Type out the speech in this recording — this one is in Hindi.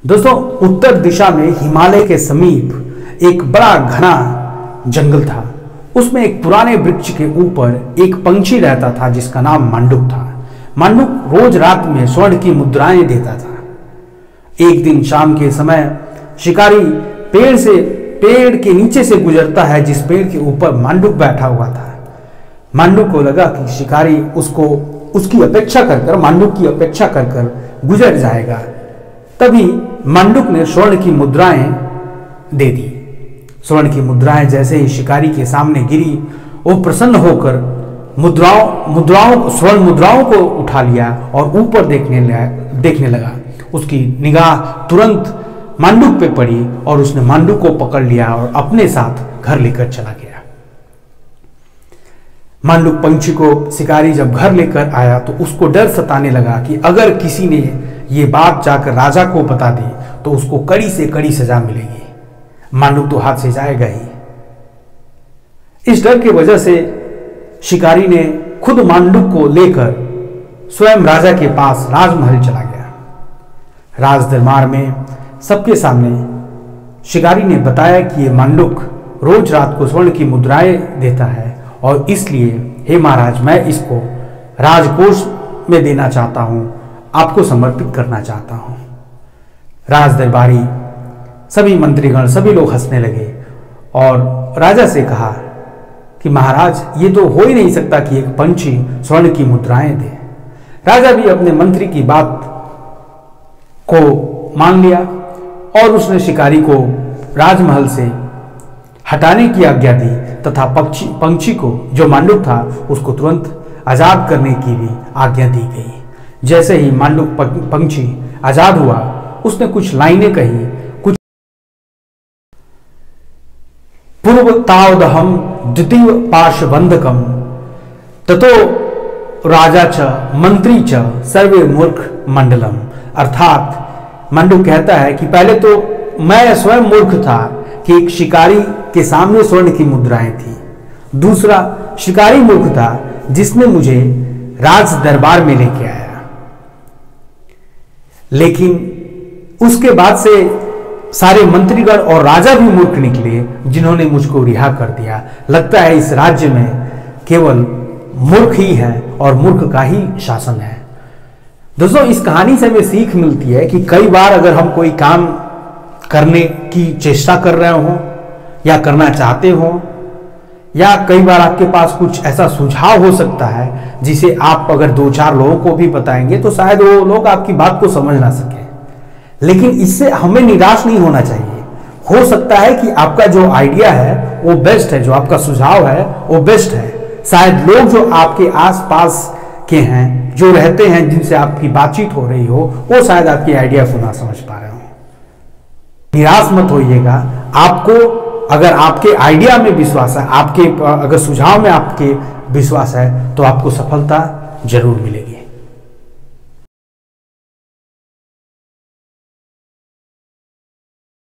दोस्तों, उत्तर दिशा में हिमालय के समीप एक बड़ा घना जंगल था। उसमें एक पुराने वृक्ष के ऊपर एक पंछी रहता था जिसका नाम मांडुक था। मांडुक रोज रात में स्वर्ण की मुद्राएं देता था। एक दिन शाम के समय शिकारी पेड़ के नीचे से गुजरता है, जिस पेड़ के ऊपर मांडुक बैठा हुआ था। मांडुक को लगा कि शिकारी उसकी अपेक्षा कर मांडुक की अपेक्षा कर गुजर जाएगा। तभी मांडुक ने स्वर्ण की मुद्राएं दे दी। स्वर्ण की मुद्राएं जैसे ही शिकारी के सामने गिरी, वो प्रसन्न होकर स्वर्ण मुद्राओं को उठा लिया और ऊपर देखने लगा। उसकी निगाह तुरंत मांडुक पे पड़ी और उसने मांडुक को पकड़ लिया और अपने साथ घर लेकर चला गया। मांडुक पंछी को शिकारी जब घर लेकर आया तो उसको डर सताने लगा कि अगर किसी ने ये बात जाकर राजा को बता दी तो उसको कड़ी से कड़ी सजा मिलेगी। मांडुक तो हाथ से जाएगा ही। इस डर की वजह से शिकारी ने खुद मांडुक को लेकर स्वयं राजा के पास राजमहल चला गया। राज दरबार में सबके सामने शिकारी ने बताया कि ये मांडुक रोज रात को स्वर्ण की मुद्राएं देता है और इसलिए हे महाराज, मैं इसको राजकोष में देना चाहता हूं, आपको समर्पित करना चाहता हूं। राज दरबारी, सभी मंत्रीगण, सभी लोग हंसने लगे और राजा से कहा कि महाराज, ये तो हो ही नहीं सकता कि एक पंछी स्वर्ण की मुद्राएं दे। राजा भी अपने मंत्री की बात को मान लिया और उसने शिकारी को राजमहल से हटाने की आज्ञा दी तथा पंछी को, जो मांडुक था, उसको तुरंत आजाद करने की भी आज्ञा दी गई। जैसे ही मांडुक पंछी आजाद हुआ, उसने कुछ लाइनें कही, कुछ पूर्वतावदहम द्वितीय पार्श्वबंधकम ततो राजा च मंत्री च सर्वे मूर्ख मंडलम। अर्थात मांडुक कहता है कि पहले तो मैं स्वयं मूर्ख था कि एक शिकारी के सामने स्वर्ण की मुद्राएं थी। दूसरा, शिकारी मूर्ख था जिसने मुझे राज दरबार में लेके आया। लेकिन उसके बाद से सारे मंत्रीगण और राजा भी मूर्ख निकले जिन्होंने मुझको रिहा कर दिया। लगता है इस राज्य में केवल मूर्ख ही है और मूर्ख का ही शासन है। दोस्तों, इस कहानी से हमें सीख मिलती है कि कई बार अगर हम कोई काम करने की चेष्टा कर रहे हो या करना चाहते हो, या कई बार आपके पास कुछ ऐसा सुझाव हो सकता है जिसे आप अगर 2-4 लोगों को भी बताएंगे तो शायद वो लोग आपकी बात को समझ ना सके। लेकिन इससे हमें निराश नहीं होना चाहिए। हो सकता है कि आपका जो आइडिया है वो बेस्ट है, जो आपका सुझाव है वो बेस्ट है। शायद लोग जो आपके आसपास के हैं, जो रहते हैं, जिनसे आपकी बातचीत हो रही हो, वो शायद आपकी आइडिया को ना समझ पा रहे हो। निराश मत होइएगा। आपको अगर आपके आइडिया में विश्वास है, आपके अगर सुझाव में आपके विश्वास है, तो आपको सफलता जरूर मिलेगी।